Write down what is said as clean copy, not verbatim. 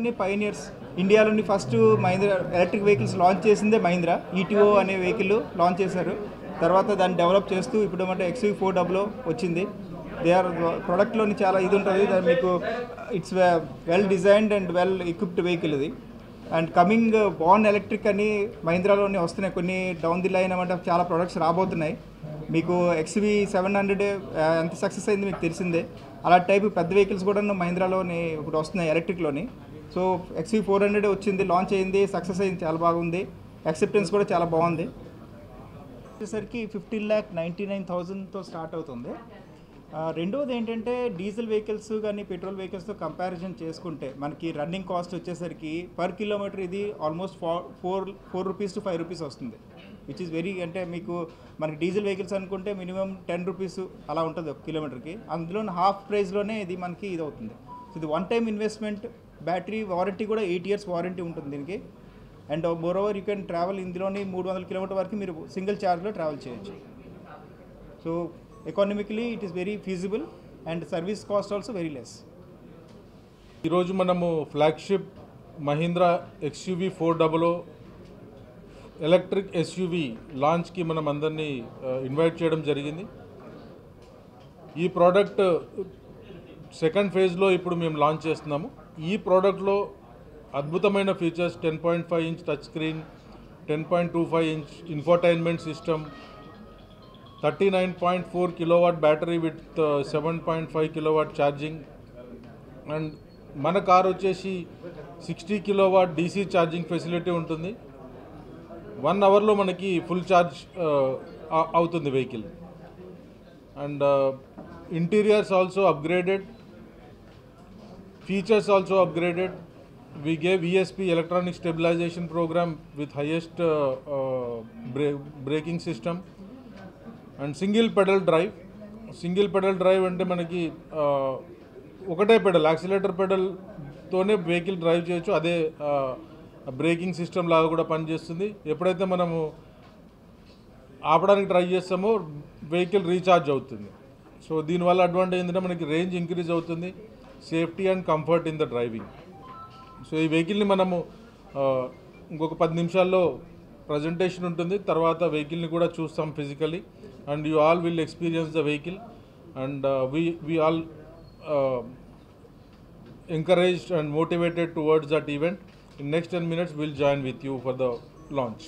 ఇండియాలోని పైనియర్స్, ఇండియాలోని first Mahindra electric vehicles launch చేసిందే మహీంద్రా. ఈటీఓ అనే వెహికల్ లాంచ్ చేశారు. తర్వాత దాన్ని డెవలప్ చేస్తూ ఇప్పుడు అంటే XUV400 వచ్చింది. దే ఆర్ ప్రొడక్ట్లోని చాలా ఇది ఉంటుంది, మీకు it's well designed and well equipped vehicle ఇది. అండ్ కమింగ్ బాన్ ఎలక్ట్రిక్ అని మహీంద్రాలోనే వస్తున్నాయి కొన్ని డౌన్ ది లైన్ అన్నమాట. చాలా ప్రొడక్ట్స్ రాబోతున్నాయి. మీకు XUV700 ఎంత సక్సెస్ అయింది మీకు తెలిసిందే. అలా టైపు పెద్ద వెహికల్స్ కూడా మహీంద్రాలోని ఇప్పుడు వస్తున్నాయి ఎలక్ట్రిక్లోని. సో XUV400 వచ్చింది, లాంచ్ అయింది, సక్సెస్ అయింది, చాలా బాగుంది. యాక్సెప్టెన్స్ కూడా చాలా బాగుంది. వచ్చేసరికి 15,99,000తో స్టార్ట్ అవుతుంది. రెండవది ఏంటంటే డీజిల్ వెహికల్స్ కానీ పెట్రోల్ వెహికల్స్తో కంపారిజన్ చేసుకుంటే మనకి రన్నింగ్ కాస్ట్ వచ్చేసరికి పర్ కిలోమీటర్ ఇది ఆల్మోస్ట్ 4 రూపీస్ టు 5 రూపీస్ వస్తుంది, విచ్ ఈస్ వెరీ, అంటే మీకు మనకి డీజిల్ వెహికల్స్ అనుకుంటే మినిమం 10 రూపీస్ అలా ఉంటుంది ఒక కిలోమీటర్కి. అందులో హాఫ్ ప్రైస్లోనే ఇది మనకి ఇది అవుతుంది. సో ఇది one time investment. Battery warranty కూడా 8 years వారంటీ ఉంటుంది దీనికి. And moreover you can travel ఇందులోని 300 కిలోమీటర్ వరకు మీరు సింగిల్ ఛార్జ్లో ట్రావెల్ చేయొచ్చు. So economically it is very feasible and service cost also very less. ఈరోజు మనము flagship Mahindra XUV400 electric SUV లాంచ్కి మనం అందరినీ ఇన్వైట్ చేయడం జరిగింది. ఈ ప్రోడక్ట్ సెకండ్ ఫేజ్లో ఇప్పుడు మేము లాంచ్ చేస్తున్నాము. ఈ ప్రోడక్ట్లో అద్భుతమైన features 10.5 inch touch screen, 10.25 inch infotainment system, 39.4 kilowatt battery with 7.5 kilowatt charging. And మన కార్ వచ్చేసి 60 kilowatt DC ఛార్జింగ్ ఫెసిలిటీ ఉంటుంది. 1 hourలో మనకి ఫుల్ ఛార్జ్ అవుతుంది vehicle. And interiors also upgraded, features also upgraded. We gave ESP electronic stabilization program with highest braking system and single pedal drive అంటే మనకి ఒకటే pedal, accelerator పెడల్తోనే vehicle drive చేయొచ్చు. అదే braking system లాగా కూడా పనిచేస్తుంది. ఎప్పుడైతే మనము ఆపడానికి ట్రై చేస్తామో వెహికల్ రీఛార్జ్ అవుతుంది. సో దీనివల్ల అడ్వాంటేజ్ ఏంటంటే మనకి రేంజ్ ఇంక్రీజ్ అవుతుంది, safety and comfort in the driving. So ఈ వెహికల్ని మనము ఇంకొక 10 నిమిషాల్లో ప్రజెంటేషన్ ఉంటుంది. తర్వాత వెహికల్ని కూడా చూస్తాం physically, and you all will experience the vehicle. And we all encouraged and motivated towards that event. In next 10 minutes we'll join with you for the launch.